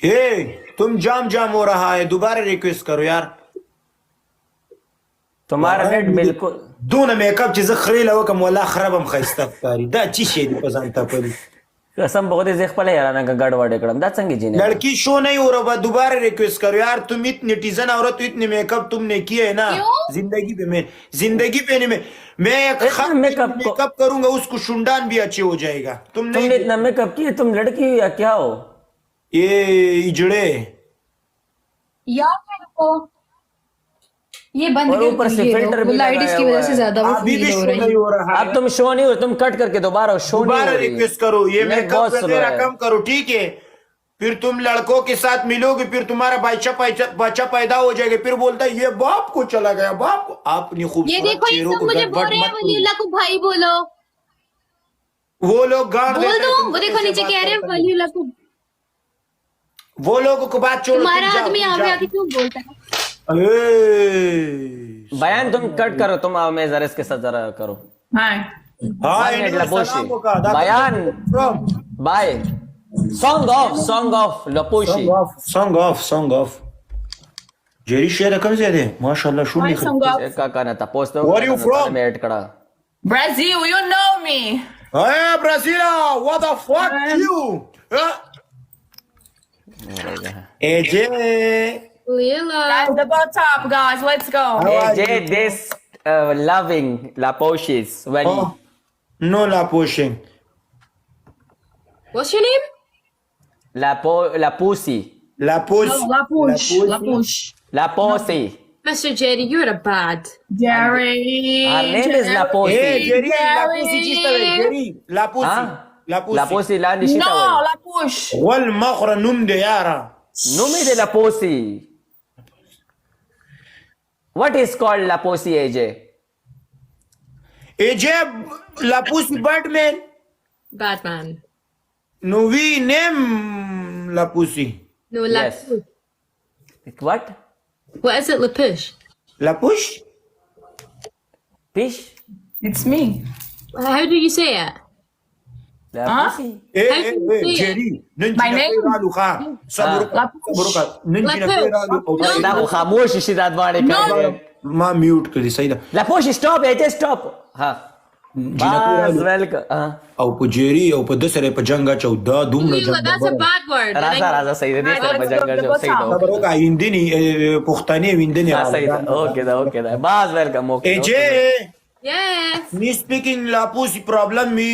हे तुम जाम हो रहा है, दोबारा रिक्वेस्ट करो यार. तुम्हारा नेट बिल्कुल دون मेकअप چیز خریله وکم والله خرابم خیسته ښکاري. دا چی شی دی په ځان تپلي؟ قسم بخود زه خپل یارانه گډ وډ کړم دا څنګه جینه लड़की शो नहीं हो रहा, दोबारा रिक्वेस्ट करो यार. तुम इतनी टीजन औरत हो, इतनी मेकअप तुमने किए है ना जिंदगी पे. मैं मेकअप करूंगा उसको शुंडान भी अच्छे हो जाएगा. तुमने इतना मेकअप किया, तुम लड़की हो या क्या हो? ये इजड़े यार मेरे को ये बंद और ऊपर से फिल्टर भी लाइट इसकी वजह से ज्यादा वो अभी भी फील हो शो रही नहीं हो रहा है. अब तुम शो नहीं हो, तुम कट करके दोबारा शो नहीं दोबारा हो रही। रिक्वेस्ट करो, ये मैं मेकअप बहुत वगैरह सुना है। कम करो, ठीक है? फिर तुम लड़कों के साथ मिलोगे, फिर तुम्हारा बच्चा पैदा हो जाएगा, फिर बोलता है ये बाप को चला गया, बाप को. अपनी ये खूबसूरत देखो ये चेहरों सब को मुझे बोल गड़बड़ रहे हैं मत वलीउल्लाह को भाई बोलो. करो. वो लोग गाड़ बोल देते दो, हैं तुमको वो देखो कैसे नीचे बात कह रहे हैं करते हैं. वलीउल्लाह को. वो लोगों को बात छोड़ो, तुम्हारा तुम जाओ, आदमी तुम यहाँ पे जाओ. आके क्यों बोलता है? अरे बयान तुम कट करो, तुम आओ मैं जरा इसके साथ जरा करो. हाँ हाँ, One minute, इन्होंने Laposhi. सलाम को कहा, that- बयान From. बाय. सॉन्ग ऑफ लपोशी. Song off. जेरी शेर कम से दे माशाल्लाह शू Hi, song off. का कहना था post Where are you from? मैं ऐड करा. Brazil, you know me. Hey Brazil, what the fuck you? AJ, Waliullah. Guys, the ball top, guys. Let's go. AJ this loving laposhis when oh, no la pushing. What's your name? la pussy La push. No, la push. La push. la pussy. Mr. Jerry, you're a bad. Jerry. Her name is la Hey pussy. Jerry, la pussy chista है Jerry, la pussy. हाँ? La pussy. La pussy la nishita No, way. la push. والمخرة نم دي يارا. Numi de la pussy. What is called la pussy, AJ? AJ, la pussy Batman. Bad man. No, we name la pussy. No, Yes. What? What is it, Lapush? La push? Fish? It's me. How do you say it? La Huh? pussy. Jerry. My name? Da ko khamosh shi da dware ka. ما mute کړی صحیح ده. La pussy stop, AJ stop. ها. Bas welcome. او په جيري او په دسره په جنگا چو دا دومره Waliullah, جنگ that's a bad word. Raza صحیح دی سره په جنگل جو صحیح ده. خبرو کا هندني پښتني ویندني صحیح ده. اوکے ده. Bas welcome. اوکے. AJ Yes. me speaking la pussy problem me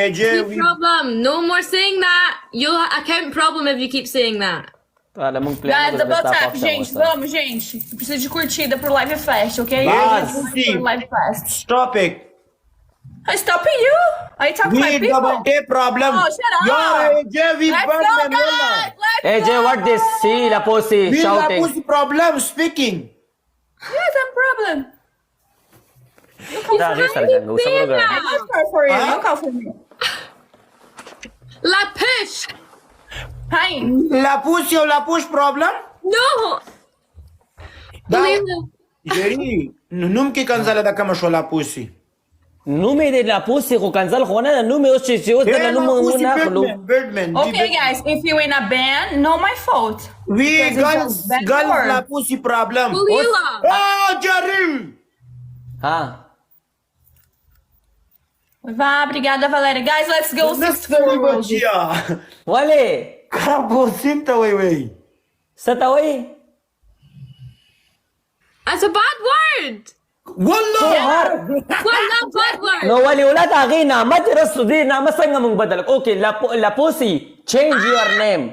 AJ No problem. No more saying that. You'll account problem if you keep saying that. Olha, mung Guys, plano the ball top, gente. Vamos, gente. Precisa de curtida pro Live Fest, ok? Mas, Pro Live Fest. stop it. I'm stopping you. Are you talking to my We people? double day problem. Oh, shut up. Yeah, AJ we Let's burn go, them guys. all. Let's AJ, go. what this? See la pussy We la shouting. pussy problem speaking. Yes, no problem. Da ri sar janga usab ro I just call for you. Huh? You call for me. Lapush. Hi. La pussy or la push problem? No. Da Waliullah. Jerry نوم کې کنځله د کوم شو la pussy. Nume de la pussy ko kanzal khona nume os che os de nume na khlo. Birdman. Okay, guys, if you're in a band, no my fault. We Because it's a bad word. la pussy problem. Waliullah. Oh, Jerry. Ha. Vá, obrigada, Valéria. Guys, let's go. 6-4 hoje. Wale. Crabo cinta wey. Satawai. That's a bad word. Wallah. Wallah, bad word. No wali wala ta gi namat rasudi namat sanga mung badal. Okay, la pussy. Change your name.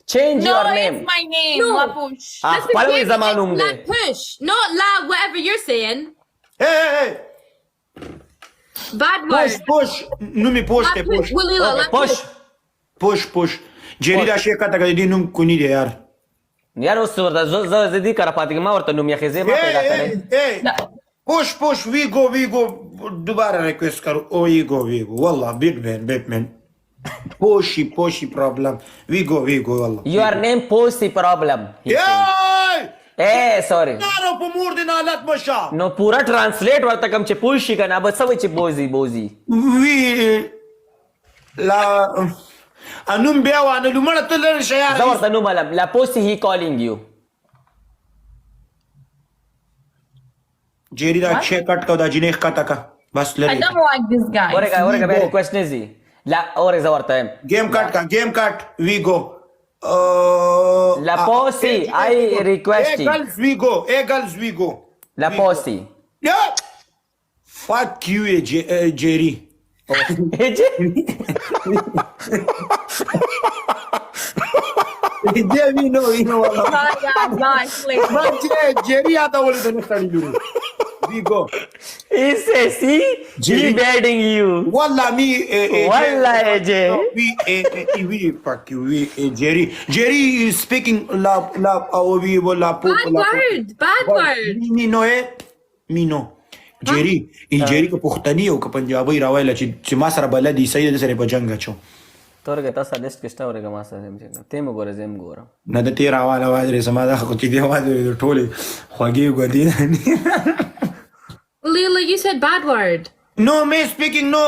Change No, your it's name. my name. No. Lapush. Ah, Listen, palo Jerry, zamanum it's de. Lapush, not la whatever you're saying. Hey. Bad word. Push. Numi push te push. Waliullah, Okay, push. Push. Jerry da shi kata ga di num kuni de yaar. यार उस जदी कर पाती कि मैं और तनु मिया खिजे मैं पैदा करे. Hey. Push. We go. दोबारा request करो. Oh, we go. Wallah, Batman. Pushy problem. We go. Wallah. Your name pussy problem. he said. Hey! Eh, sorry. Naro po murdi na alat mo siya. No pura translate warta kam che pushi kana but sawi che bozi. We la انم بیا وانه لمړه تل شيار زورت نو ملم la pussy he calling you جيري دا شي کټ کو دا جنې کټه کا بس I لري don't like this guy. اورګه بیا ریکوست نزي لا اور زورت گیم کټ کا گیم کټ وی گو la pussy I request you girls we go la pussy yeah fuck you Jerry Jerry no Guys, please. but Jerry आता बोले तो नहीं लू we go he says he begging you والله me والله AJ we fuck you we Jerry is speaking la we la Bad word. me no Jerry Jerry کو پښتني او کو پنجابي راوایله چې ما سره بلدي سید سره په جنگ اچو تورګه تاسو لیست کښته اورګه ما سره زم تیم ګوره زم ګوره نه د تیر حواله واجرې سما دا خو چې دی واجرې ټوله خوږی ګودي Lila, you said bad word. No, me speaking no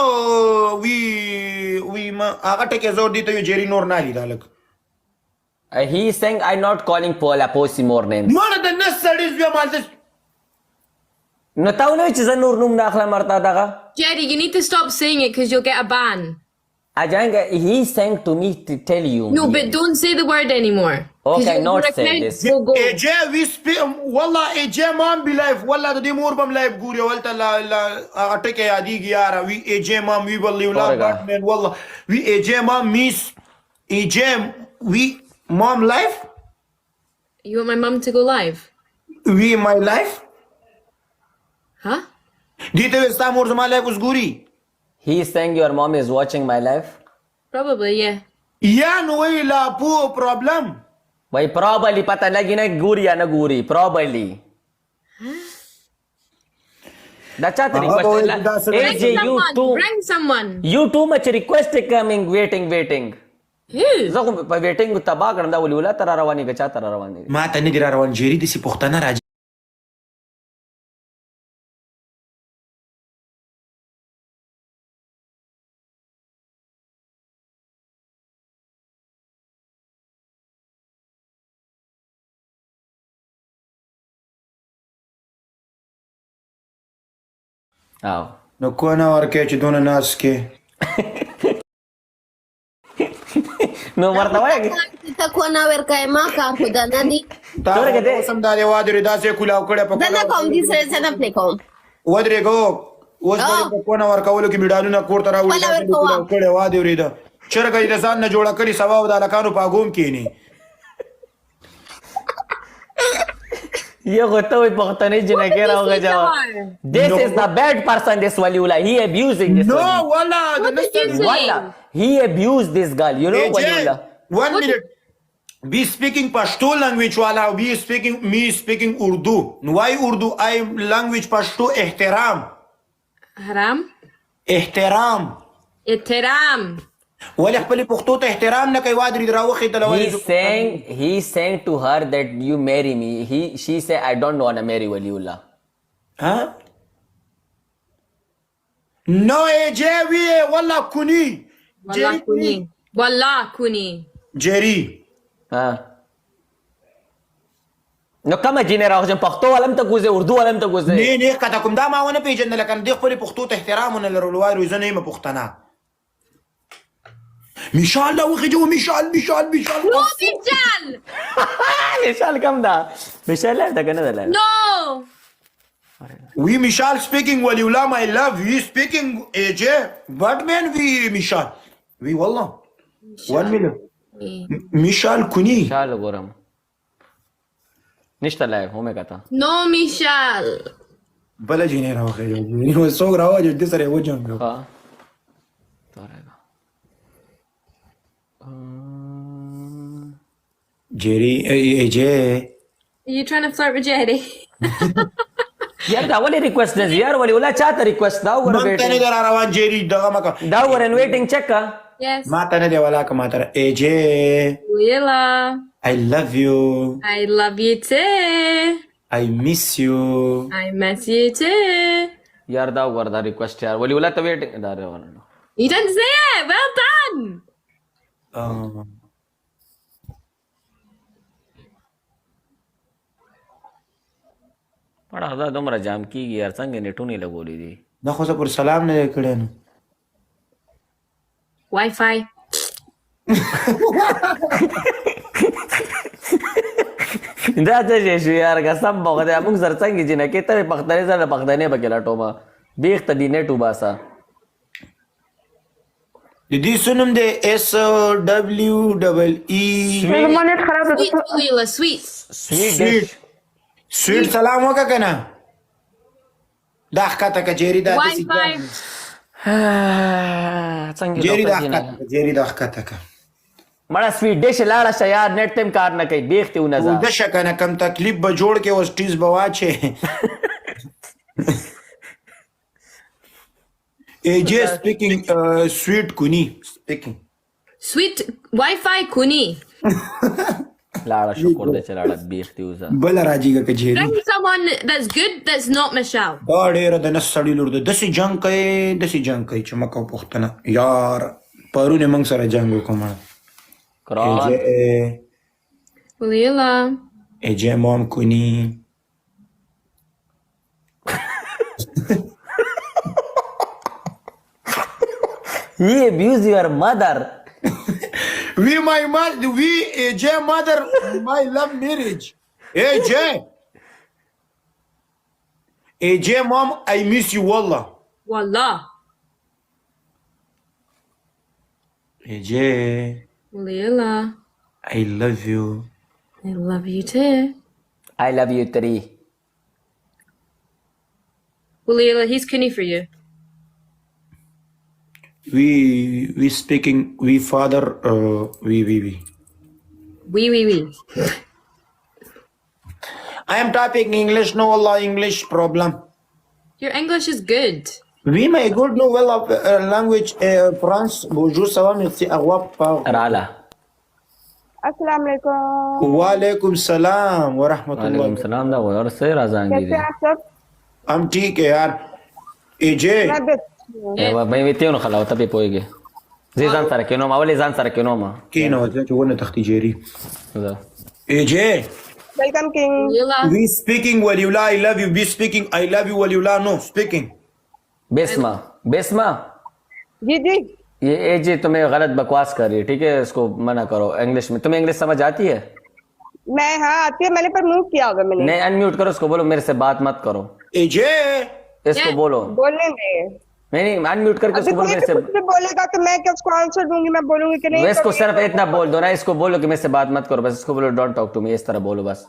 we هغه ټکه زور دی ته جيري نور نه لیدا لک he is saying I not calling Paul a pussy more names مړه د نس سړیز بیا مالته نو تاو نه چې زه نور نوم نه اخلم مرتا دغه Jerry, you need to stop saying it because you'll get a ban. اجانګ he is saying to me to tell you No, but don't say the word anymore. 'Cause Okay, your not say account this. will go. اجي وي والله اجي مام بي لايف والله د دې مور بم لايف ګوري ولته لا ټکه یادېږي یار وی اجي مام وی والله ولا باتمن والله وی اجي مام میس اجي وی مام لايف You want my mum to go live? وی ماي لايف Huh? دې ته ستا مور زما لايف اوس ګوري he is saying your mom is watching my life Probably, yeah. یا نو وی لا پو پرابلم وای probably پتا لګی نه ګوري یا نه ګوري probably دا چاته ریکوست AJ Bring someone. you too much request coming waiting Who? زه خو په ویټینګ تبا کړم دا ولي ولا تر رواني که چا تر رواني ما ته نه دی را روان جيري د سي پښتنه راځي او نو کو نه ورکه چې دونه ناس کې نو ورته وایي تکو نه ورکای ما کار خدا نه دی تا سم دا دی وادري دا سه کولاو کړه په دا نه کوم دي سره څه نه کوم ودرې کو اوس په کو نه ورکولو کې میډالونه کوړه راوړي دا کولاو کړه وادري دا چرګې د ځان نه جوړه کړی سبا د لکانو پاګوم کینی یو غته وي پختنې جنګه راوغه جواب this is the bad person this waliula he abusing this no wala What did you say? wala he abused this girl you know waliula 1 minute we speaking Pashto language wala we speaking me speaking Urdu why Urdu I language Pashto احترام Haram? احترام Iteram. ولې خپل پښتو ته احترام نه کوي وادري دراوخه ته he's saying to her that you marry me she say I don't want to marry waliula ها no اجي وي والله كوني Wallah kuni. Wallah kuni. جيري ها نو کومه جینه راوځم پښتو ولم ته ګوزه اردو ولم ته ګوزه نه کته کوم دا ما ونه پیژنل لکه د خپل پښتو ته احترام نه لرلو وایي زه نه یم پښتنه مشال دا وخه جو مشال No, Mijal! مشال کم دا مشال دا کنه دا No! we مشال speaking waliula my love we speaking AJ but man we مشال we والله 1 minute مشال كوني مشال ګورم نشته لایو همه کته No, Michal! بل جینه راوخه جو نو سو راوځي د سره وځم ها تورګه جيري AJ Are you trying to flirt with Jerry? یار دا ولې ریکوست نه یار ولې ولا چاته ریکوست دا وګوره من ته نه در روان جيري دغه مکه دا وګوره ویټینګ چک کا Yes. ما ته نه دی ولا که ما تر AJ Willa. I love you I love you too. I miss you I miss you too. یار دا وګوره دا ریکوست یار ولې ولا ته ویټینګ دا روانه You didn't say it. Well done. પણ હવે તમારા જામ કી યાર સંગે ને ટૂની લગોલી દી دا خو پر سلام نه کړي نو Wi-Fi. دا څه شي یار قسم بغه موږ سره څنګه چې نه کته پختنې سره پختنې بکلا ټوما بیخ ته دی نه ټوباسا د دې سنم د اس دبليو ډبل ای Sweet, Walila, sweet. سویټ سویټ سلام وکا کنه دا ښکته کجيري دا دسی Wi-Fi. څنګه جيري دا دوه ښکته جيري دا ښکته کا مړه سویټ ډیش لاړه شه یار نیټ تم کار نه کوي بیخ ته ونه و د شکنه کم تکلیف به جوړ کې اوس ټیز بواچه AJ speaking sweet kuni speaking Sweet Wi-Fi kuni. لاړه شو کور دې چې لاړه بیخ ته وزه بل راځي کا کجيري Bring someone that's good, that's not Michelle. دا ډېر د نسړی لور د دسی جنگ کوي چې مکو پختنه یار پرونه موږ سره جنگ وکړو کرار Walila. AJ mom kuni he abuse your mother we AJ mother my love marriage AJ mom I miss you wallah Wallah. AJ Walila. I love you I love you too. I love you three Walila, he's kuni for you. we speaking we father we We. I am typing English no wallah English problem Your English is good. we my good no well of language France bonjour ça va merci au revoir رالا अस्सलाम वालेकुम। वालेकुम सलाम व रहमतुल्लाह वालेकुम सलाम दा और से राजांगी कैसे हैं आप सब? हम ठीक है यार एजे मैं भी अच्छी हूँ। ए वा मैं वित्तीय खलाव तबे पोएगे زان سره کینو ما ولې ځان سره کینو ما كينو ذات ونه تختي جيري ايجي welcome king. Walila. we speaking waliula I love you be speaking I love you waliula no speaking बेस्मा जी जी ये एजे तुम्हें गलत बकवास कर रही है ठीक है इसको मना करो इंग्लिश में तुम्हें इंग्लिश समझ आती है मैं हाँ आती है मैंने पर मूव किया होगा मैंने। नहीं अनम्यूट करो उसको बोलो मेरे से बात मत करो एजे इसको Yeah. बोलो बोलने दे। नहीं अनम्यूट करके अभी उसको बोलो कोई मेरे से कुछ भी बोलेगा तो मैं क्या उसको आंसर दूंगी? मैं बोलूंगी कि नहीं? इसको सिर्फ इतना बोल दो ना इसको बोलो कि मेरे से बात मत करो बस इसको बोलो डोंट टॉक टू मी इस तरह बोलो बस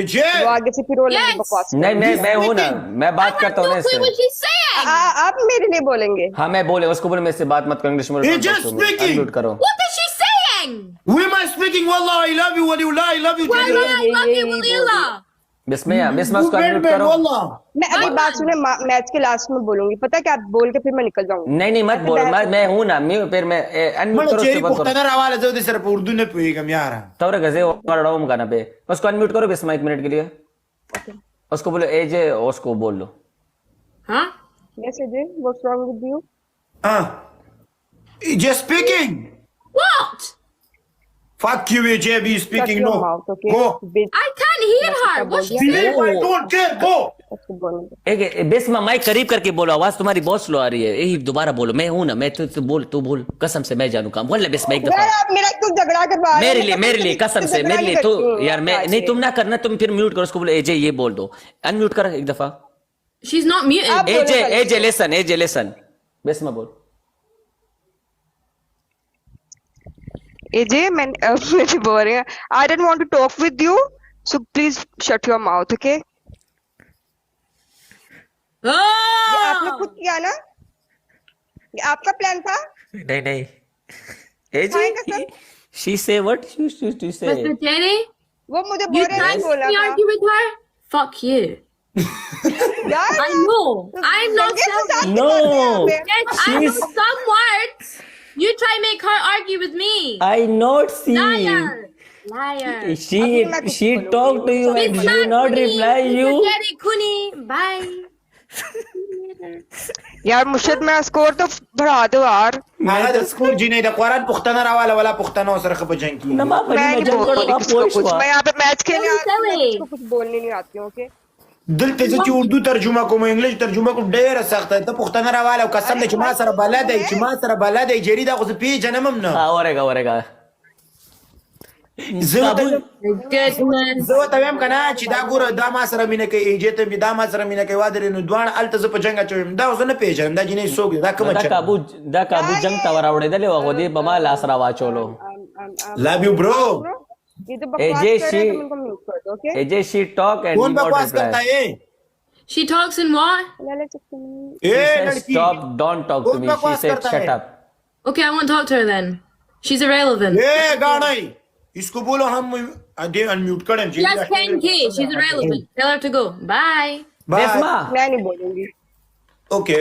एजे वो आगे से फिर वो Yes. लगे बकवास। नहीं मैं हूँ ना मैं बात करता हूँ ना No clue what इससे she's saying. आप मेरे लिए बोलेंगे। हाँ मैं बोले उसको बोलो मेरे से बात मत करो इंग्लिश में He just speaking. अनम्यूट करो What is she saying? we am I speaking wallah I love you waliula I love you Wallah, I love you, Walila. बिस्मिया उसको अनम्यूट करो wallah मैं अभी बात सुने मैच के लास्ट में बोलूंगी। पता है क्या? आप बोल के फिर मैं निकल जाऊंगी। नहीं मत बोलो मैं हूँ ना फिर मैं अनम्यूट مړه करो چيري उसको बंद करो پښتنه راواله زه د سره په اردو نه پوهیږم یاره तौर गजे और डाउन करना पे उसको अनम्यूट करो बिस्मा 1 मिनट के लिए उसको बोलो एजे उसको बोल लो Huh? Yes, Ajay, what's wrong with you? just speaking What? fuck you AJ be speaking Shut no your mouth, okay? go Bitch, I can't hear her. What's she saying? Believe I don't care go उसको बोलने दे। एक Bisma mic करीब करके बोलो आवाज तुम्हारी बहुत slow आ रही है यही दोबारा बोलो मैं हूं ना मैं तो बोल तू बोल कसम से मैं जानू काम बोल ले बिस्मा एक दफा यार आप मेरा क्यों झगड़ा करवा रहे हो? मेरे लिए कसम से मेरे लिए तो यार मैं नहीं तुम ना करना तुम फिर म्यूट करो उसको बोलो एजे ये बोल दो अनम्यूट कर एक दफा She's not muted. आप बोलो पहले। एजे लिसन बिस्मा बोल AJ, मुझे बोल रही है I don't want to talk with you, so please shut your mouth, okay? ये आपने Oh! खुद किया ना? ये आपका प्लान था? नहीं एजे खाएगा sir? she say what she say Mr. Jenny, वो मुझे you बोल रहे trying नहीं to बोला था। argue with her? Fuck you. यार I know. I'm not Sanjay से selfish. साथ No. बात है यहाँ पे। Yes, I know some words. You try make her argue with me. I not see Liar. she talk to you and she not reply you Mr. Jenny Kuni. Bye. यार मुर्शिद मैं score तो बढ़ा दो यार هغه د سکور جنې د قرآن پښتنه راواله ولا پښتنه سره خپ جنگ کی Na ma मैं नहीं बोल रही किसी को कुछ मैं यहाँ पे मैच खेलने Don't आती हूँ tell मैं it. किसी को कुछ बोलने नहीं आती हूँ okay دلته چې اردو ترجمه کوم انګلیش ترجمه کوم ډیره سخته ته پښتنه راواله او قسم دې چې ما سره بلد دی چې ما سره بلد دی جری دا خو زه پیژنم هم نه Orega. زه ته Goodness. زه ته وایم کنه چې دا ګوره دا ما سره مینه کوي ایجه ته دا ما سره مینه کوي واده نو دوان الته زه په جنگ اچوم دا زه نه پیژنم دا جنې سوګ دا کوم Da چې kabu jang ta waraudedale wa godi bama las rawacholo. لو یو برو ये तो बकवास AJ कर रहे हैं तुम इनको म्यूट कर दो okay AJ she talk and कौन he not बकवास करता reply. है She talks in what? ले ले चुप ए She says, लड़की stop, don't talk to कौन me. She बकवास said, करता shut है? up. Okay, I won't talk to her then. She's irrelevant. ए गाड़ी इसको बोलो हम दे अनम्यूट करें She has 10K. She's irrelevant. Tell her to go. Bye. Desma. मैं नहीं बोलूंगी ओके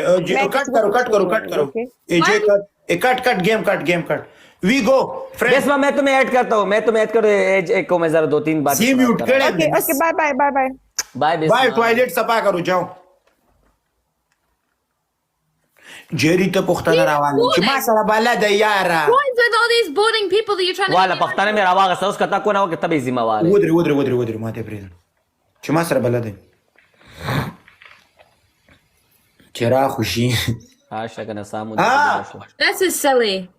कट करो ए जे cut game cut we go friends Desma मैं तुम्हें ऐड करता हूँ एक को मैं जरा 2-3 बार सी म्यूट करें okay okay bye bye bye bye bye bye toilet सफा करो जाओ जेरी तो पुख्तन रावाले چې ما سره بلد یارا What's with all these boring people that you're trying to वाला पख्ताने में रवा गसा उसका तक को ना हो कितना भी जिम्मेवार है ودري ماته پرې چې ما سره بلد چرا خوشي عاشق انا سامو Ah. دي This is silly.